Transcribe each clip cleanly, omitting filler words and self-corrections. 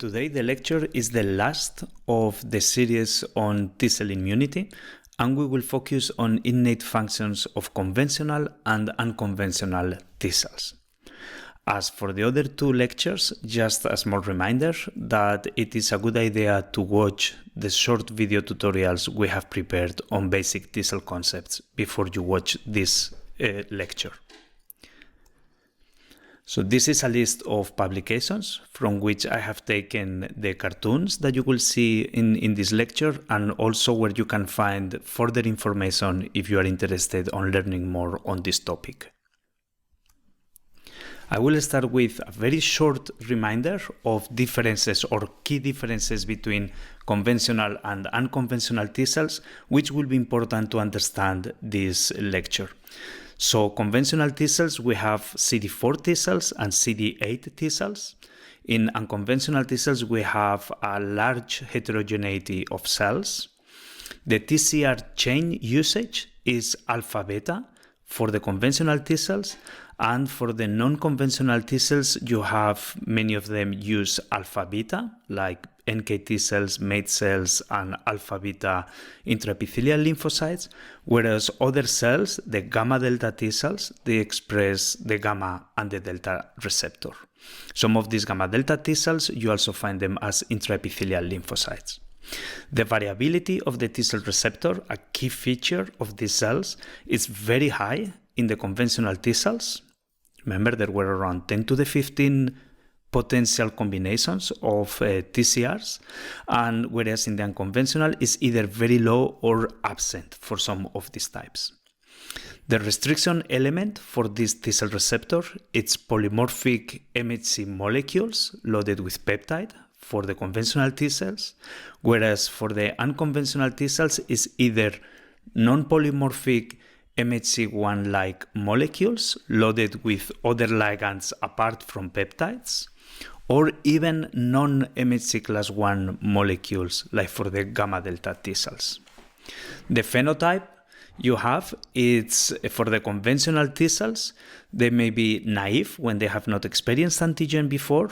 Today the lecture is the last of the series on T-cell immunity, and we will focus on innate functions of conventional and unconventional T-cells. As for the other two lectures, just a small reminder that it is a good idea to watch the short video tutorials we have prepared on basic T-cell concepts before you watch this lecture. So this is a list of publications from which I have taken the cartoons that you will see in this lecture, and also where you can find further information if you are interested on learning more on this topic. I will start with a very short reminder of differences or key differences between conventional and unconventional T-cells, which will be important to understand this lecture. So conventional T-cells, we have CD4 T-cells and CD8 T-cells. In unconventional T-cells, we have a large heterogeneity of cells. The TCR chain usage is alpha-beta for the conventional T-cells, and for the non-conventional T-cells, you have many of them use alpha-beta, like NK T-cells, mate cells, and alpha-beta intraepithelial lymphocytes, whereas other cells, the gamma-delta T-cells, they express the gamma and the delta receptor. Some of these gamma-delta T-cells, you also find them as intraepithelial lymphocytes. The variability of the T-cell receptor, a key feature of these cells, is very high in the conventional T-cells. Remember, there were around 10 to the 15 potential combinations of TCRs, and whereas in the unconventional is either very low or absent for some of these types. The restriction element for this T-cell receptor, it's polymorphic MHC molecules loaded with peptide for the conventional T-cells, whereas for the unconventional T-cells is either non-polymorphic MHC1-like molecules loaded with other ligands apart from peptides, or even non-MHC class 1 molecules like for the gamma-delta T-cells. The phenotype you have, it's for the conventional T-cells, they may be naive when they have not experienced antigen before.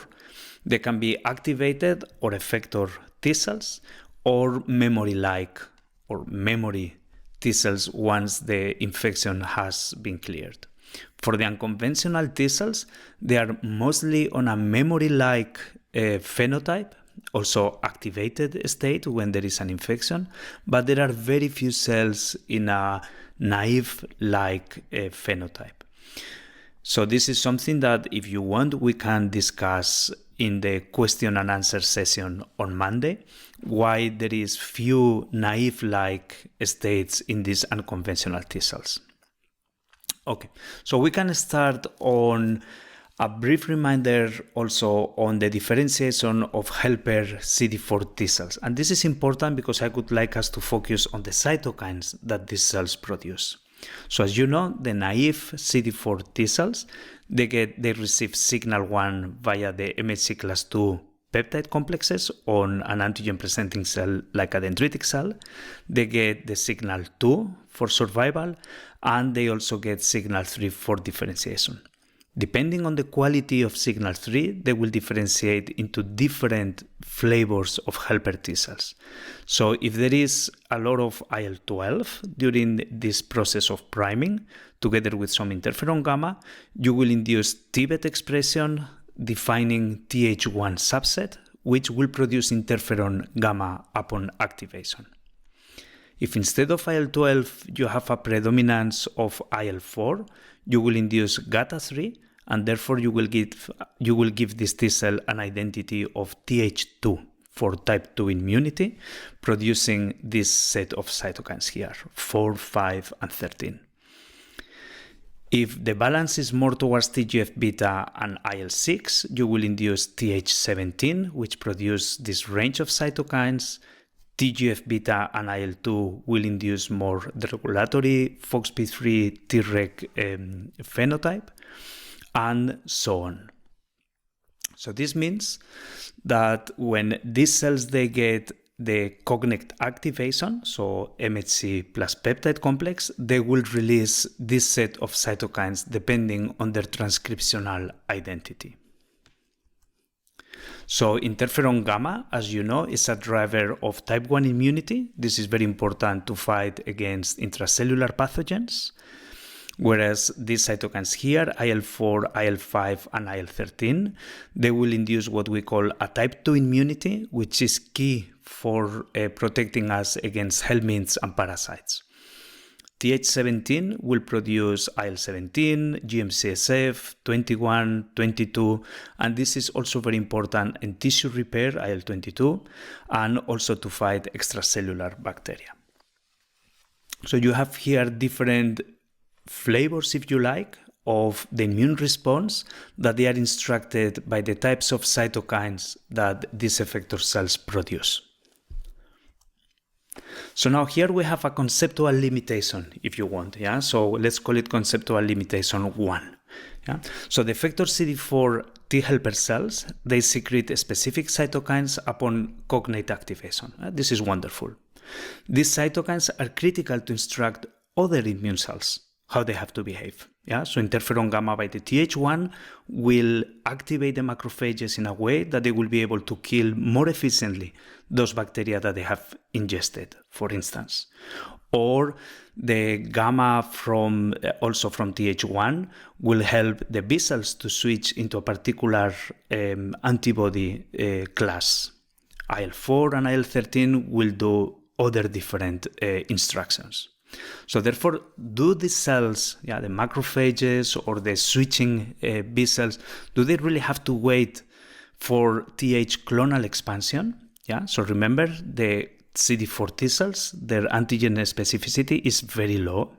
They can be activated or effector T-cells, or memory-like or memory T-cells once the infection has been cleared. For the unconventional T-cells, they are mostly on a memory-like phenotype, also activated state when there is an infection, but there are very few cells in a naive-like phenotype. So this is something that if you want, we can discuss in the question and answer session on Monday, why there is few naive-like states in these unconventional T-cells. Okay, so we can start on a brief reminder also on the differentiation of helper CD4 T-cells. And this is important because I would like us to focus on the cytokines that these cells produce. So as you know, the naive CD4 T-cells, they receive signal 1 via the MHC class 2 peptide complexes on an antigen-presenting cell like a dendritic cell. They get the signal 2 for survival, and they also get signal 3 for differentiation. Depending on the quality of signal 3, they will differentiate into different flavors of helper T-cells. So if there is a lot of IL-12 during this process of priming, together with some interferon gamma, you will induce TBET expression defining Th1 subset, which will produce interferon gamma upon activation. If instead of IL-12 you have a predominance of IL-4, you will induce GATA3, and therefore you will give this T cell an identity of Th2 for type 2 immunity, producing this set of cytokines here, 4, 5, and 13. If the balance is more towards TGF-beta and IL-6, you will induce Th17, which produce this range of cytokines. TGF-beta and IL-2 will induce more the regulatory FOXP3 Treg phenotype, and so on. So this means that when these cells, they get the cognate activation, so MHC plus peptide complex, they will release this set of cytokines depending on their transcriptional identity. So interferon gamma, as you know, is a driver of type 1 immunity. This is very important to fight against intracellular pathogens. Whereas these cytokines here, IL-4, IL-5, and IL-13, they will induce what we call a type 2 immunity, which is key for protecting us against helminths and parasites. Th17 will produce IL-17, GM-CSF, 21, 22, and this is also very important in tissue repair, IL-22, and also to fight extracellular bacteria. So you have here different flavors, if you like, of the immune response that they are instructed by the types of cytokines that these effector cells produce. So now here we have a conceptual limitation, if you want. Yeah. So let's call it conceptual limitation 1. Yeah. So the effector CD4 T helper cells, they secrete specific cytokines upon cognate activation. This is wonderful. These cytokines are critical to instruct other immune cells how they have to behave. Yeah? So interferon gamma by the Th1 will activate the macrophages in a way that they will be able to kill more efficiently those bacteria that they have ingested, for instance. Or the gamma also from Th1 will help the B cells to switch into a particular antibody class. IL-4 and IL-13 will do other different instructions. So therefore, do the cells, the macrophages or the switching B cells, do they really have to wait for Th clonal expansion? Yeah. So remember, the CD4 T cells, their antigen specificity is very low,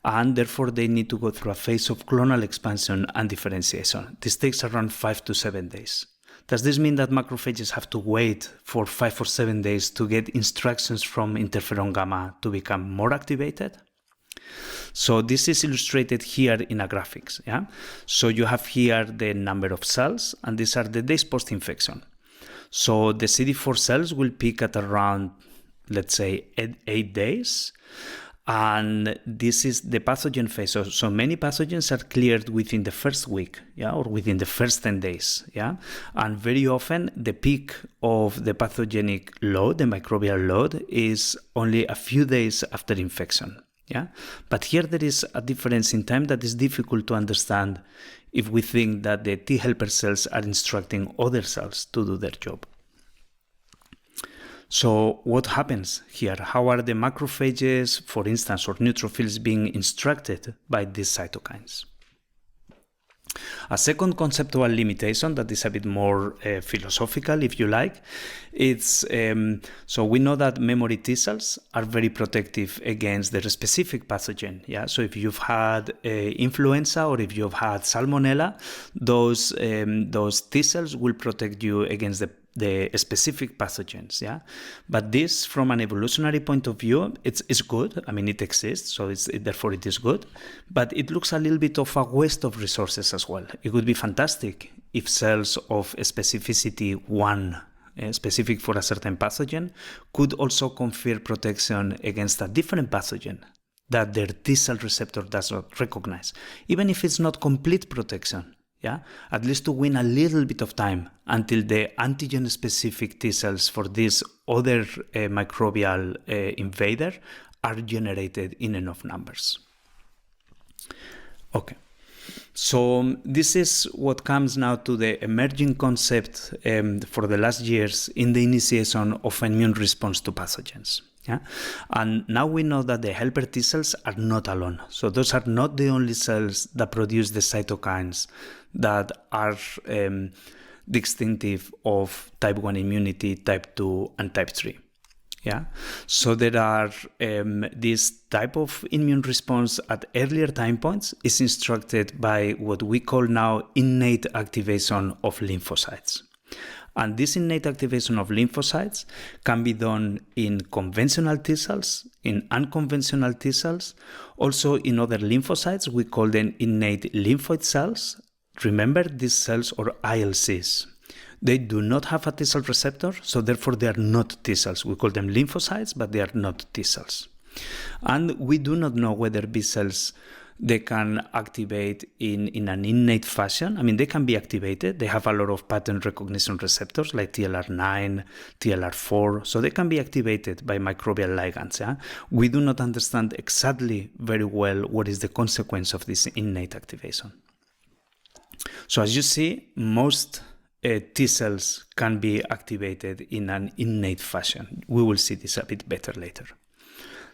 and therefore they need to go through a phase of clonal expansion and differentiation. This takes around 5 to 7 days. Does this mean that macrophages have to wait for 5 or 7 days to get instructions from interferon gamma to become more activated? So this is illustrated here in a graphics. Yeah? So you have here the number of cells, and these are the days post-infection. So the CD4 cells will peak at around, let's say, 8 days. And this is the pathogen phase. So many pathogens are cleared within the first week, or within the first 10 days. And very often the peak of the pathogenic load, the microbial load, is only a few days after infection. But here there is a difference in time that is difficult to understand if we think that the T helper cells are instructing other cells to do their job. So what happens here? How are the macrophages, for instance, or neutrophils being instructed by these cytokines? A second conceptual limitation that is a bit more philosophical, if you like, it's so we know that memory T cells are very protective against their specific pathogen. So if you've had influenza or if you've had salmonella, those T cells will protect you against the specific pathogens. But this, from an evolutionary point of view, it's good. I mean, it exists, so therefore it is good. But it looks a little bit of a waste of resources as well. It would be fantastic if cells of specificity 1, specific for a certain pathogen, could also confer protection against a different pathogen that their T cell receptor does not recognize, even if it's not complete protection. At least to win a little bit of time until the antigen-specific T cells for this other microbial invader are generated in enough numbers. Okay, so this is what comes now to the emerging concept for the last years in the initiation of immune response to pathogens. And now we know that the helper T cells are not alone. So those are not the only cells that produce the cytokines that are distinctive of type 1 immunity, type 2, and type 3. So there are this type of immune response at earlier time points is instructed by what we call now innate activation of lymphocytes. And this innate activation of lymphocytes can be done in conventional T cells, in unconventional T cells, also in other lymphocytes. We call them innate lymphoid cells. Remember, these cells are ILCs. They do not have a T cell receptor, so therefore they are not T cells. We call them lymphocytes, but they are not T cells. And we do not know whether B cells They can activate in an innate fashion. I mean, they can be activated. They have a lot of pattern recognition receptors like TLR9, TLR4. So they can be activated by microbial ligands. Yeah? We do not understand exactly very well what is the consequence of this innate activation. So as you see, most T cells can be activated in an innate fashion. We will see this a bit better later.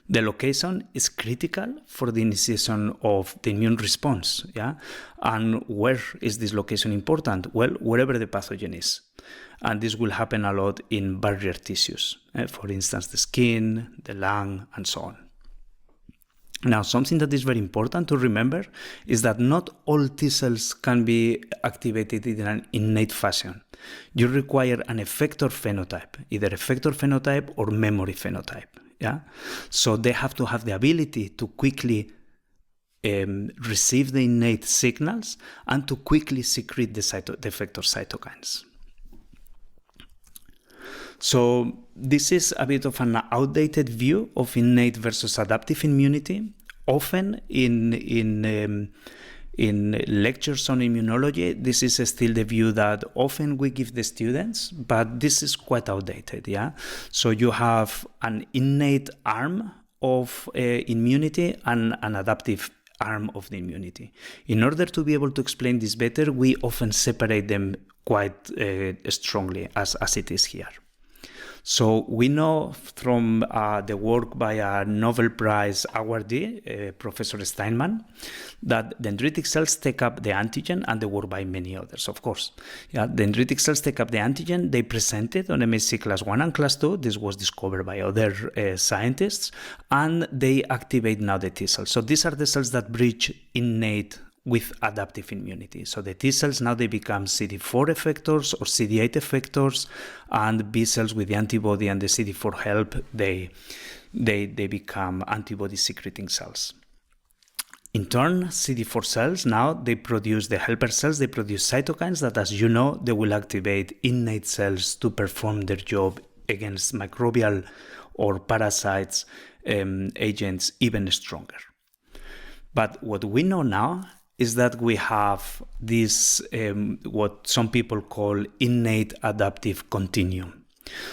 The location is critical for the initiation of the immune response. Yeah? And where is this location important? Well, wherever the pathogen is. And this will happen a lot in barrier tissues. For instance, the skin, the lung, and so on. Now, something that is very important to remember is that not all T cells can be activated in an innate fashion. You require an effector phenotype, either effector phenotype or memory phenotype. Yeah? So they have to have the ability to quickly receive the innate signals and to quickly secrete the effector cytokines. So this is a bit of an outdated view of innate versus adaptive immunity. Often in lectures on immunology, this is still the view that often we give the students, but this is quite outdated. Yeah. So you have an innate arm of immunity and an adaptive arm of the immunity. In order to be able to explain this better, we often separate them quite strongly as it is here. So we know from the work by a Nobel Prize awardee, Professor Steinman, that dendritic cells take up the antigen, and the work by many others, of course. Yeah, dendritic cells take up the antigen. They present it on MHC class 1 and class 2. This was discovered by other scientists, and they activate now the T cells. So these are the cells that bridge innate with adaptive immunity. So the T cells now they become CD4 effectors or CD8 effectors, and B cells with the antibody and the CD4 help, they become antibody secreting cells. In turn, CD4 cells now they produce the helper cells, they produce cytokines that, as you know, they will activate innate cells to perform their job against microbial or parasites agents even stronger. But what we know now is that we have this, what some people call innate adaptive continuum.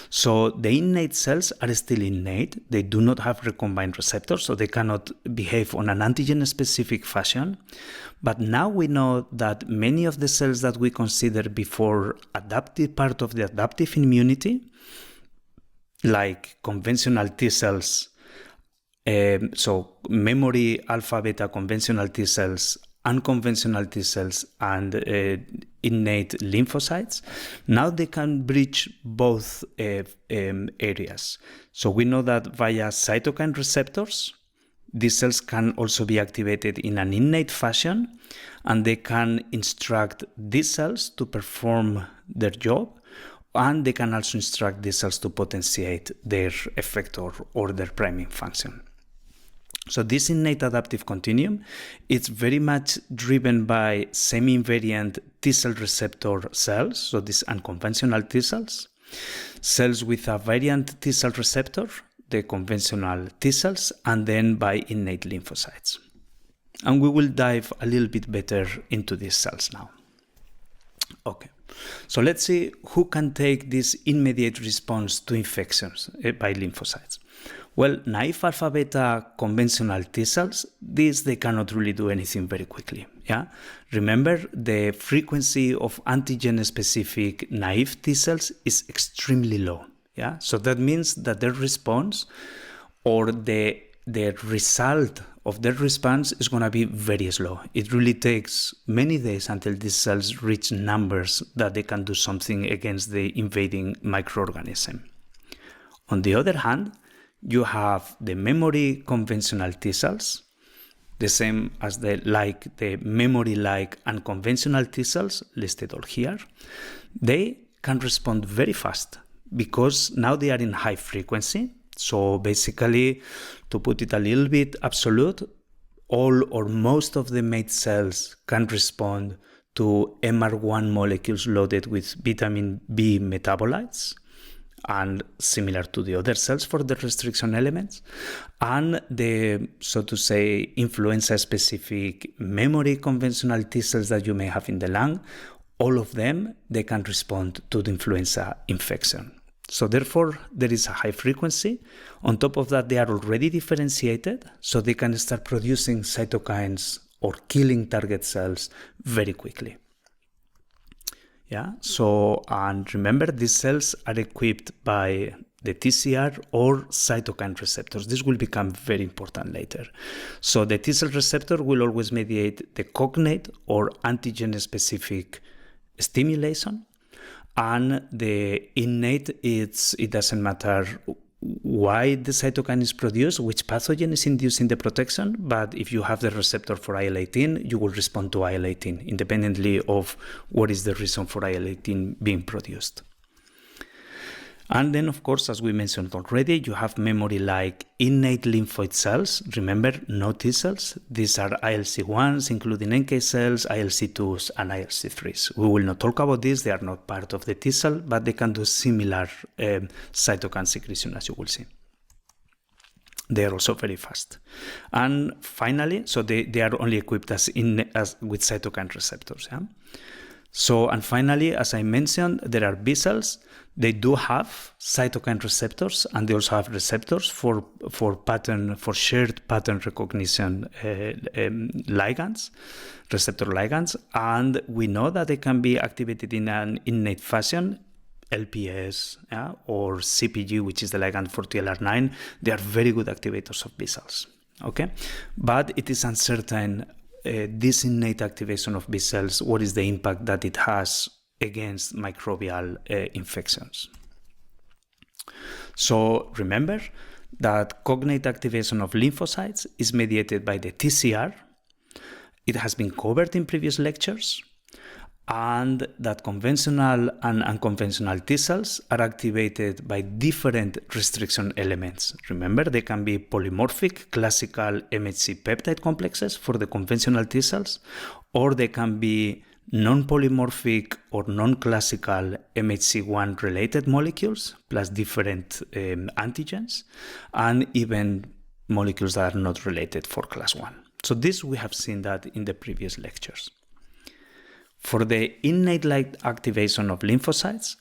So the innate cells are still innate. They do not have recombined receptors, so they cannot behave on an antigen-specific fashion. But now we know that many of the cells that we consider before adaptive part of the adaptive immunity, like conventional T cells, so memory alpha beta conventional T cells, unconventional T cells, and innate lymphocytes, now they can bridge both areas. So we know that via cytokine receptors, these cells can also be activated in an innate fashion, and they can instruct these cells to perform their job, and they can also instruct these cells to potentiate their effector or their priming function. So this innate adaptive continuum, it's very much driven by semi-invariant T cell receptor cells, so these unconventional T cells, cells with a variant T cell receptor, the conventional T cells, and then by innate lymphocytes. And we will dive a little bit better into these cells now. Okay, so let's see who can take this immediate response to infections by lymphocytes. Well, naive alpha beta conventional T cells, they cannot really do anything very quickly. Yeah, remember the frequency of antigen-specific naive T cells is extremely low. Yeah, so that means that their response or the result of their response is going to be very slow. It really takes many days until these cells reach numbers that they can do something against the invading microorganism. On the other hand, you have the memory conventional T cells, the same as the memory-like unconventional T cells listed all here. They can respond very fast because now they are in high frequency. So basically, to put it a little bit absolute, all or most of the mate cells can respond to MR1 molecules loaded with vitamin B metabolites. and similar to the other cells for the restriction elements, and the, so to say, influenza-specific memory conventional T cells that you may have in the lung, all of them, they can respond to the influenza infection. So therefore, there is a high frequency. On top of that, they are already differentiated, so they can start producing cytokines or killing target cells very quickly. Yeah, so, and remember, these cells are equipped by the TCR or cytokine receptors. This will become very important later. So the T cell receptor will always mediate the cognate or antigen-specific stimulation, and the innate, it doesn't matter why the cytokine is produced, which pathogen is inducing the protection, but if you have the receptor for IL-18, you will respond to IL-18 independently of what is the reason for IL-18 being produced. And then, of course, as we mentioned already, you have memory like innate lymphoid cells. Remember, no T cells. These are ILC1s, including NK cells, ILC2s, and ILC3s. We will not talk about this. They are not part of the T cell, but they can do similar cytokine secretion, as you will see. They are also very fast. And finally, so they are only equipped as with cytokine receptors. Yeah? So, and finally, as I mentioned, there are B cells. They do have cytokine receptors, and they also have receptors for shared pattern recognition ligands, receptor ligands, and we know that they can be activated in an innate fashion. LPS or CpG, which is the ligand for TLR9, they are very good activators of B cells. Okay, but it is uncertain. This innate activation of B cells, what is the impact that it has against microbial infections? So remember that cognate activation of lymphocytes is mediated by the TCR. It has been covered in previous lectures, and that conventional and unconventional T cells are activated by different restriction elements. Remember, they can be polymorphic, classical MHC peptide complexes for the conventional T cells, or they can be non-polymorphic or non-classical MHC1 related molecules plus different antigens, and even molecules that are not related for class 1. So this, we have seen that in the previous lectures. For the innate-like activation of lymphocytes,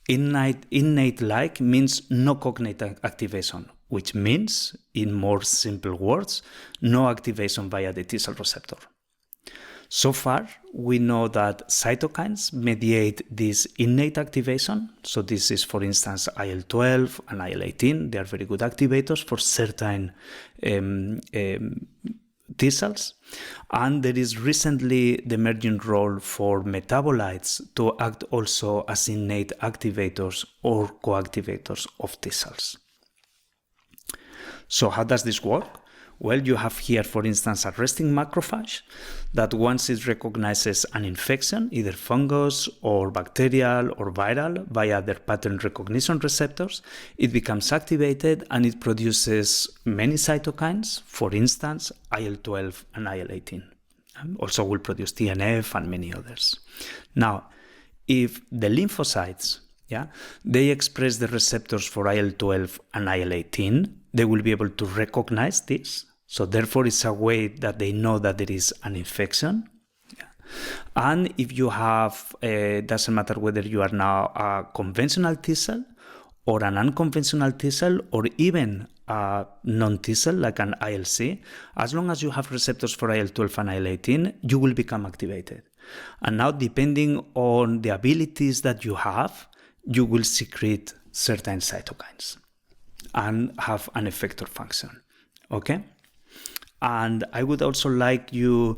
innate-like means no cognate activation, which means, in more simple words, no activation via the T cell receptor. So far, we know that cytokines mediate this innate activation. So this is, for instance, IL-12 and IL-18. They are very good activators for certain T cells. And there is recently the emerging role for metabolites to act also as innate activators or co-activators of T cells. So how does this work? Well, you have here, for instance, a resting macrophage that once it recognizes an infection, either fungus or bacterial or viral, via their pattern recognition receptors, it becomes activated and it produces many cytokines, for instance, IL-12 and IL-18. Also will produce TNF and many others. Now, if the lymphocytes, they express the receptors for IL-12 and IL-18, they will be able to recognize this. So therefore, it's a way that they know that there is an infection. And if you have, doesn't matter whether you are now a conventional T cell or an unconventional T cell or even a non-T cell like an ILC, as long as you have receptors for IL-12 and IL-18, you will become activated. And now, depending on the abilities that you have, you will secrete certain cytokines and have an effector function. Okay? And I would also like you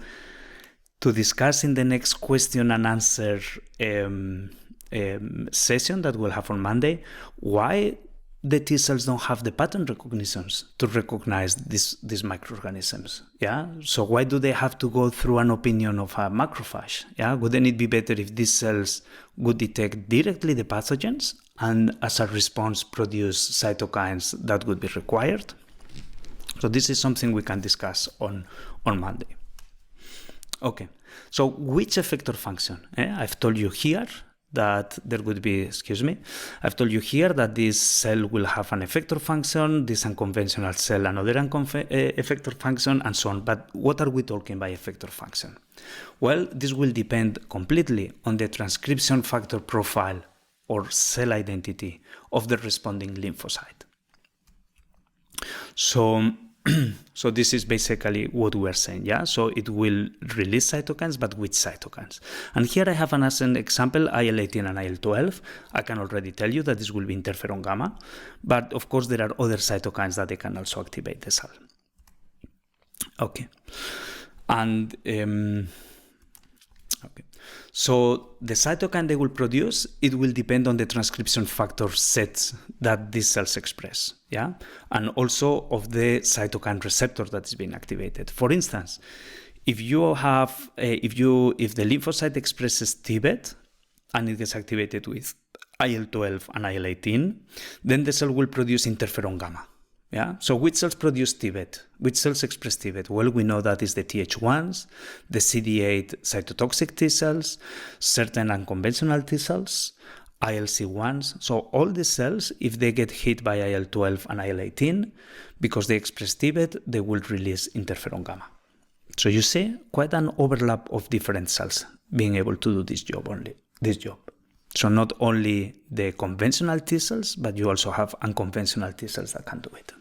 to discuss in the next question and answer session that we'll have on Monday, why the T cells don't have the pattern recognitions to recognize these microorganisms. So why do they have to go through an opinion of a macrophage? Wouldn't it be better if these cells would detect directly the pathogens and as a response produce cytokines that would be required? So this is something we can discuss on Monday. Okay, so which effector function? I've told you here that there would be, I've told you here that this cell will have an effector function, this unconventional cell another effector function, and so on. But what are we talking by effector function? Well, this will depend completely on the transcription factor profile or cell identity of the responding lymphocyte. So this is basically what we are saying, yeah? So it will release cytokines, but which cytokines? And here I have as an example IL-18 and IL-12. I can already tell you that this will be interferon gamma, but of course there are other cytokines that they can also activate the cell. Okay, and so the cytokine they will produce, it will depend on the transcription factor sets that these cells express, yeah, and also of the cytokine receptor that is being activated. For instance, if you have if the lymphocyte expresses TBET and it gets activated with IL-12 and IL-18, then the cell will produce interferon gamma. Yeah. So which cells produce TBET? Which cells express TBET? Well, we know that is the Th1s, the CD8 cytotoxic T cells, certain unconventional T cells, ILC1s. So all these cells, if they get hit by IL-12 and IL-18, because they express TBET, they will release interferon gamma. So you see quite an overlap of different cells being able to do this job. So not only the conventional T cells, but you also have unconventional T cells that can do it.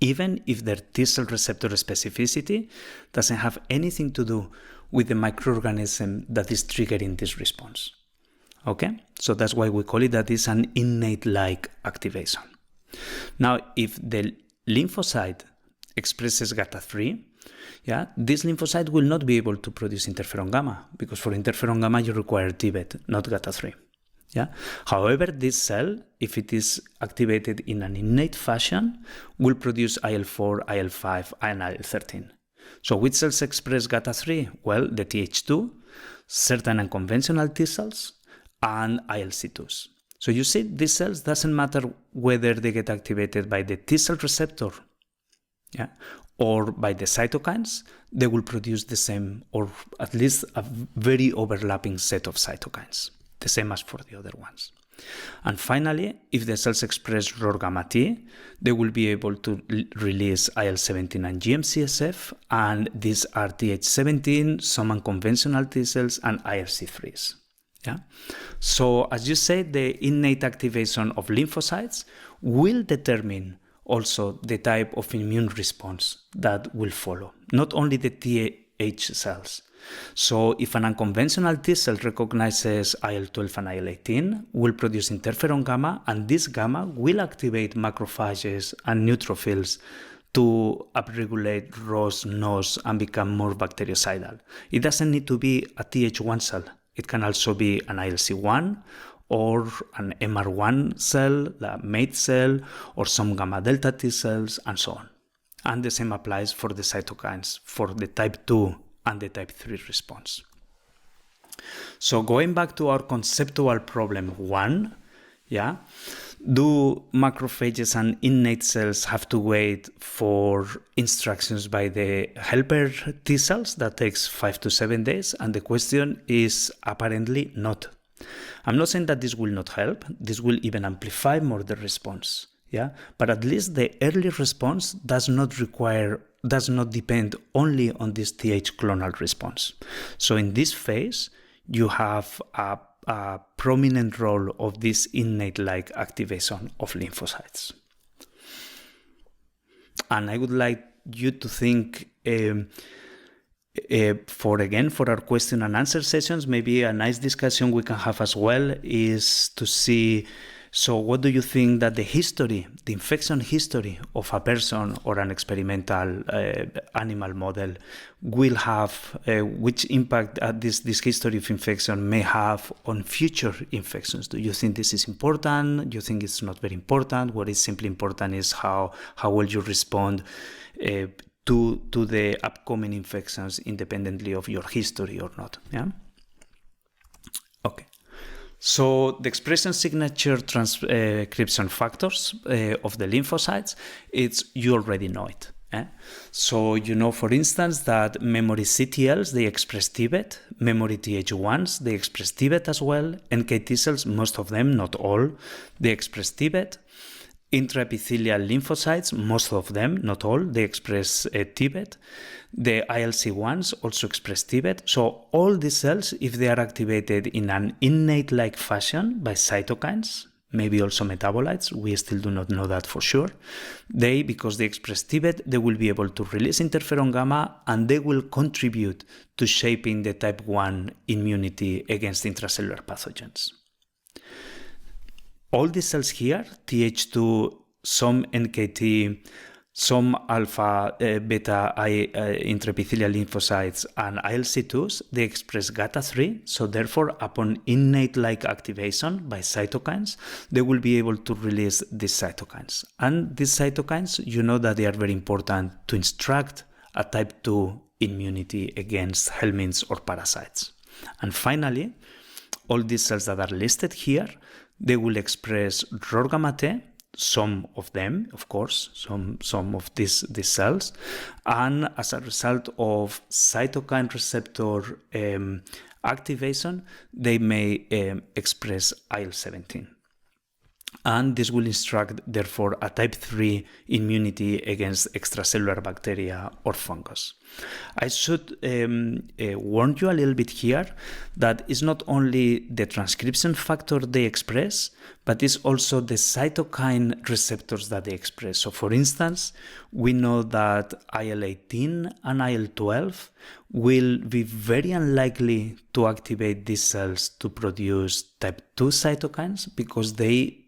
Even if their T cell receptor specificity doesn't have anything to do with the microorganism that is triggering this response. Okay? So that's why we call it that is an innate-like activation. Now, if the lymphocyte expresses GATA3, yeah, this lymphocyte will not be able to produce interferon gamma, because for interferon gamma you require TBET, not GATA3. Yeah. However, this cell, if it is activated in an innate fashion, will produce IL-4, IL-5, and IL-13. So which cells express GATA3? Well, the Th2, certain unconventional T cells, and ILC2s. So you see, these cells doesn't matter whether they get activated by the T cell receptor, yeah, or by the cytokines, they will produce the same, or at least a very overlapping set of cytokines, the same as for the other ones. And finally, if the cells express ROR gamma T, they will be able to release IL-17 and GM-CSF, and these are Th17, some unconventional T cells, and IRC3s. Yeah? So as you say, the innate activation of lymphocytes will determine also the type of immune response that will follow, not only the Th cells. So if an unconventional T cell recognizes IL-12 and IL-18, will produce interferon gamma, and this gamma will activate macrophages and neutrophils to upregulate ROS, NOS, and become more bactericidal. It doesn't need to be a Th1 cell. It can also be an ILC1 or an MR1 cell, the MATE cell, or some gamma delta T cells, and so on. And the same applies for the cytokines, for the type 2 and the type 3 response. So going back to our conceptual problem 1, yeah, do macrophages and innate cells have to wait for instructions by the helper T cells that takes 5 to 7 days? And the question is apparently not. I'm not saying that this will not help. This will even amplify more the response. Yeah, but at least the early response does not depend only on this Th clonal response. So in this phase, you have a prominent role of this innate-like activation of lymphocytes. And I would like you to think for our question and answer sessions, maybe a nice discussion we can have as well is to see, so what do you think that the infection history of a person or an experimental animal model will have, which impact this history of infection may have on future infections? Do you think this is important? Do you think it's not very important? What is simply important is how will you respond to the upcoming infections independently of your history or not? Yeah. Okay. So the expression signature transcription factors of the lymphocytes, you already know it. So you know, for instance, that memory CTLs, they express TBET, memory Th1s, they express TBET as well, NK T cells, most of them, not all, they express TBET. Intraepithelial lymphocytes, most of them, not all, they express TBET. The ILC1s also express TBET. So all these cells, if they are activated in an innate-like fashion by cytokines, maybe also metabolites, we still do not know that for sure, because they express TBET, they will be able to release interferon gamma, and they will contribute to shaping the type 1 immunity against intracellular pathogens. All these cells here, Th2, some NKT, some alpha, beta, intraepithelial lymphocytes, and ILC2s, they express GATA3. So therefore, upon innate-like activation by cytokines, they will be able to release these cytokines. And these cytokines, you know that they are very important to instruct a type 2 immunity against helminths or parasites. And finally, all these cells that are listed here, they will express ROR gamma T, some of them, of course, some of these cells, and as a result of cytokine receptor activation, they may express IL-17. And this will instruct, therefore, a type 3 immunity against extracellular bacteria or fungus. I should warn you a little bit here that it's not only the transcription factor they express, but it's also the cytokine receptors that they express. So, for instance, we know that IL-18 and IL-12 will be very unlikely to activate these cells to produce type 2 cytokines because they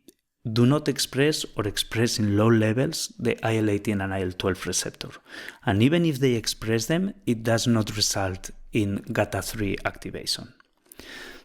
do not express or express in low levels the IL-18 and IL-12 receptor. And even if they express them, it does not result in GATA3 activation.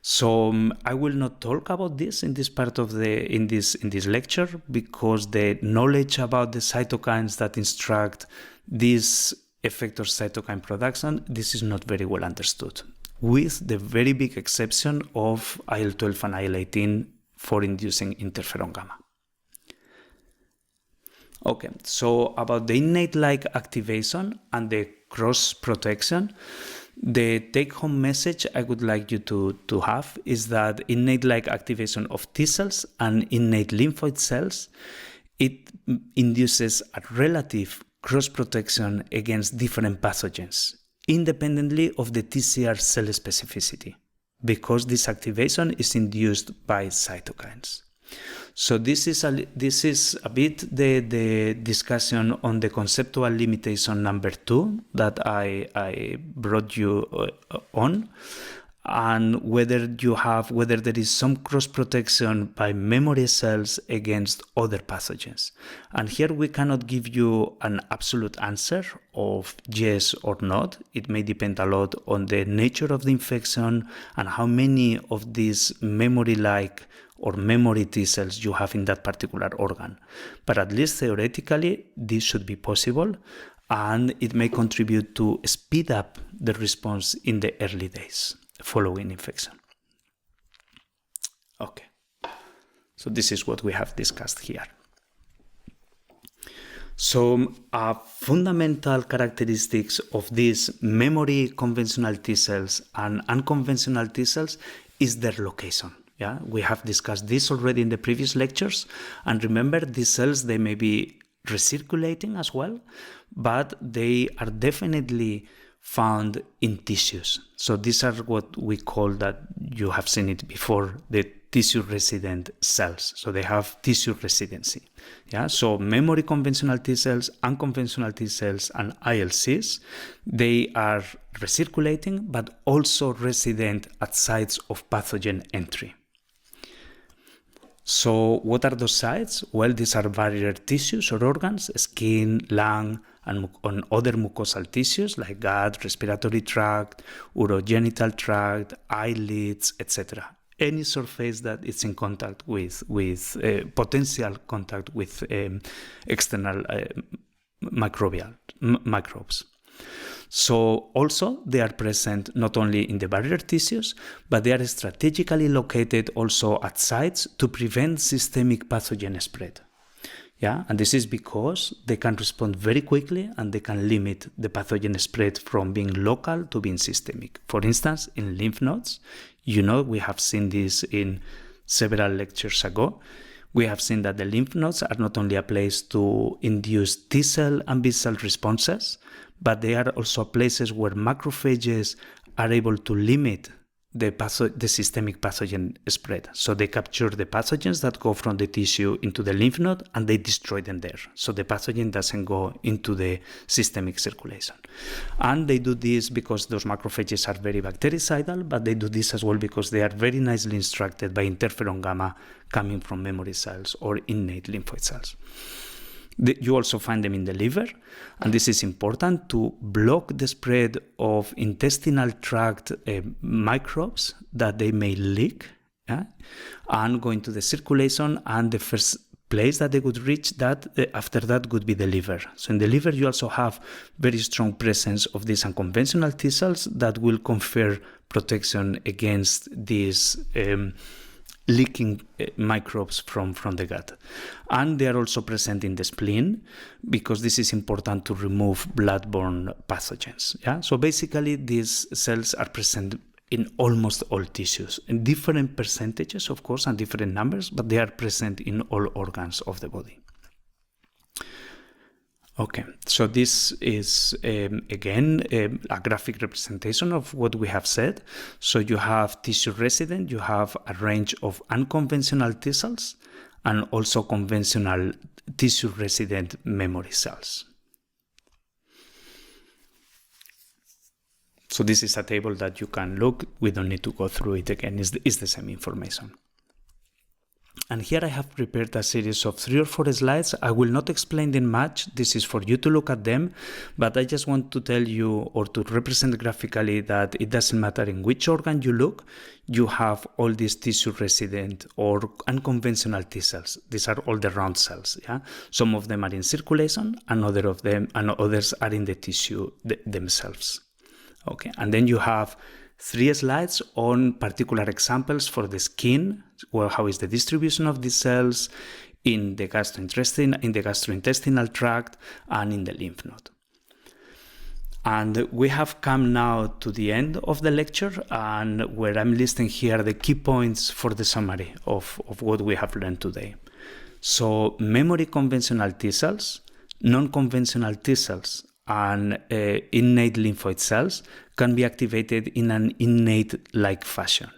So I will not talk about this in this part of in this lecture because the knowledge about the cytokines that instruct this effector cytokine production, this is not very well understood, with the very big exception of IL-12 and IL-18 for inducing interferon gamma. Okay, so about the innate-like activation and the cross-protection, the take-home message I would like you to have is that innate-like activation of T cells and innate lymphoid cells, it induces a relative cross-protection against different pathogens, independently of the TCR cell specificity, because this activation is induced by cytokines. So this is a bit the discussion on the conceptual limitation number 2 that I brought you on, and whether there is some cross protection by memory cells against other pathogens. And here we cannot give you an absolute answer of yes or not. It may depend a lot on the nature of the infection and how many of these memory-like or memory T cells you have in that particular organ. But at least theoretically, this should be possible, and it may contribute to speed up the response in the early days following infection. Okay, so this is what we have discussed here. So fundamental characteristics of these memory conventional T cells and unconventional T cells is their location. Yeah, we have discussed this already in the previous lectures. And remember, these cells, they may be recirculating as well, but they are definitely found in tissues. So these are what we call, that you have seen it before, the tissue resident cells. So they have tissue residency. Yeah, so memory conventional T cells, unconventional T cells, and ILCs, they are recirculating, but also resident at sites of pathogen entry. So what are those sites? Well, these are barrier tissues or organs, skin, lung, and other mucosal tissues like gut, respiratory tract, urogenital tract, eyelids, etc. Any surface that is in contact with potential contact with external microbes. So also they are present not only in the barrier tissues, but they are strategically located also at sites to prevent systemic pathogen spread. Yeah, and this is because they can respond very quickly and they can limit the pathogen spread from being local to being systemic. For instance, in lymph nodes, we have seen this in several lectures ago. We have seen that the lymph nodes are not only a place to induce T cell and B cell responses, but they are also places where macrophages are able to limit the systemic pathogen spread. So they capture the pathogens that go from the tissue into the lymph node and they destroy them there. So the pathogen doesn't go into the systemic circulation. And they do this because those macrophages are very bactericidal, but they do this as well because they are very nicely instructed by interferon gamma coming from memory cells or innate lymphoid cells. You also find them in the liver, and this is important to block the spread of intestinal tract microbes that they may leak and go into the circulation, and the first place that they would reach that after that would be the liver. So in the liver you also have very strong presence of these unconventional T cells that will confer protection against these leaking microbes from the gut. And they are also present in the spleen because this is important to remove bloodborne pathogens. So basically these cells are present in almost all tissues, in different percentages, of course, and different numbers, but they are present in all organs of the body. Okay, so this is, again, a graphic representation of what we have said. So you have tissue resident, you have a range of unconventional T cells, and also conventional tissue resident memory cells. So this is a table that you can look. We don't need to go through it again. It's the same information. And here I have prepared a series of 3 or 4 slides. I will not explain them much. This is for you to look at them, but I just want to tell you or to represent graphically that it doesn't matter in which organ you look, you have all these tissue resident or unconventional T cells. These are all the round cells. Some of them are in circulation, and others are in the tissue themselves. Okay, and then you have 3 slides on particular examples for the skin, how is the distribution of these cells in the gastrointestinal tract, and in the lymph node. And we have come now to the end of the lecture, and where I'm listing here the key points for the summary of what we have learned today. So memory conventional T cells, non-conventional T cells, and innate lymphoid cells can be activated in an innate-like fashion.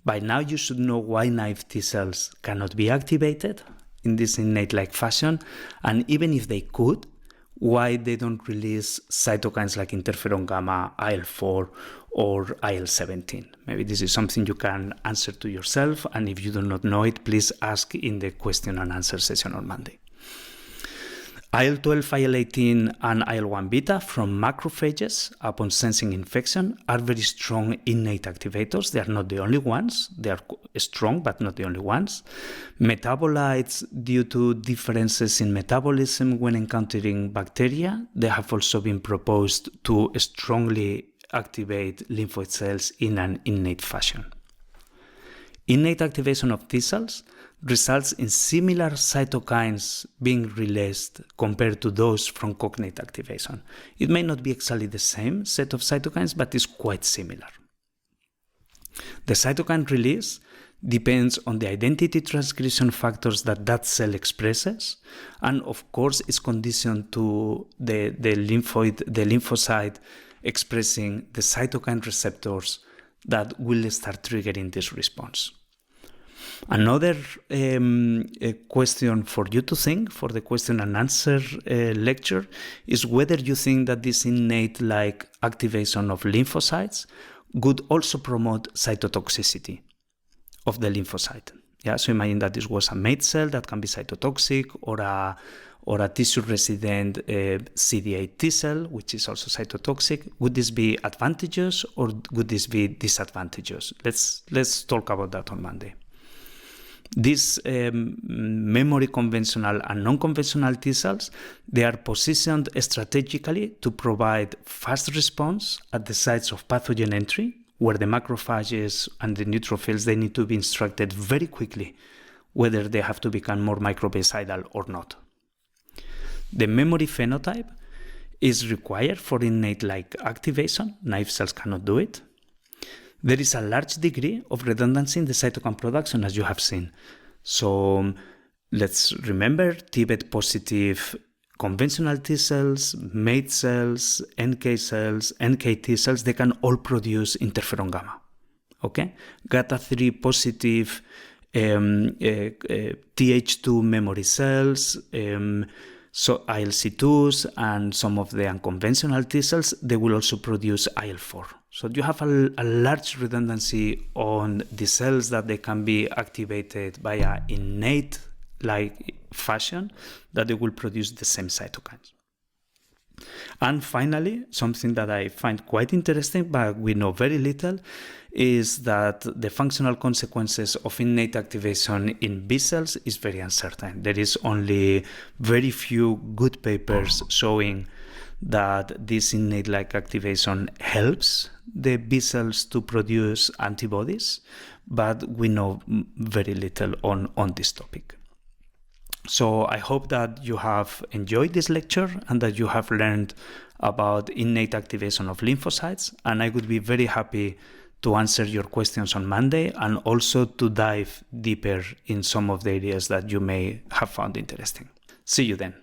By now you should know why naive T cells cannot be activated in this innate-like fashion, and even if they could, why they don't release cytokines like interferon gamma, IL-4, or IL-17. Maybe this is something you can answer to yourself, and if you do not know it, please ask in the question and answer session on Monday. IL-12, IL-18, and IL-1 beta from macrophages upon sensing infection are very strong innate activators. They are not the only ones. They are strong, but not the only ones. Metabolites, due to differences in metabolism when encountering bacteria, they have also been proposed to strongly activate lymphoid cells in an innate fashion. Innate activation of T cells results in similar cytokines being released compared to those from cognate activation. It may not be exactly the same set of cytokines, but is quite similar. The cytokine release depends on the identity transcription factors that cell expresses, and of course is conditioned to the lymphocyte expressing the cytokine receptors that will start triggering this response. Another question for you to think for the question and answer lecture is whether you think that this innate-like activation of lymphocytes would also promote cytotoxicity of the lymphocyte. So imagine that this was a mate cell that can be cytotoxic, or a tissue-resident CD8 T cell, which is also cytotoxic. Would this be advantageous or would this be disadvantageous? Let's talk about that on Monday. These memory conventional and non-conventional T cells, they are positioned strategically to provide fast response at the sites of pathogen entry, where the macrophages and the neutrophils, they need to be instructed very quickly whether they have to become more microbicidal or not. The memory phenotype is required for innate-like activation. Naive cells cannot do it. There is a large degree of redundancy in the cytokine production, as you have seen. So let's remember TBET positive conventional T cells, mate cells, NK cells, NKT cells, they can all produce interferon gamma. Okay? GATA3 positive Th2 memory cells, so ILC2s and some of the unconventional T cells, they will also produce IL4. So you have a large redundancy on the cells that they can be activated by an innate-like fashion, that they will produce the same cytokines. And finally, something that I find quite interesting, but we know very little, is that the functional consequences of innate activation in B cells is very uncertain. There is only very few good papers showing that this innate-like activation helps the B cells to produce antibodies, but we know very little on this topic. So I hope that you have enjoyed this lecture and that you have learned about innate activation of lymphocytes, and I would be very happy to answer your questions on Monday and also to dive deeper in some of the areas that you may have found interesting. See you then.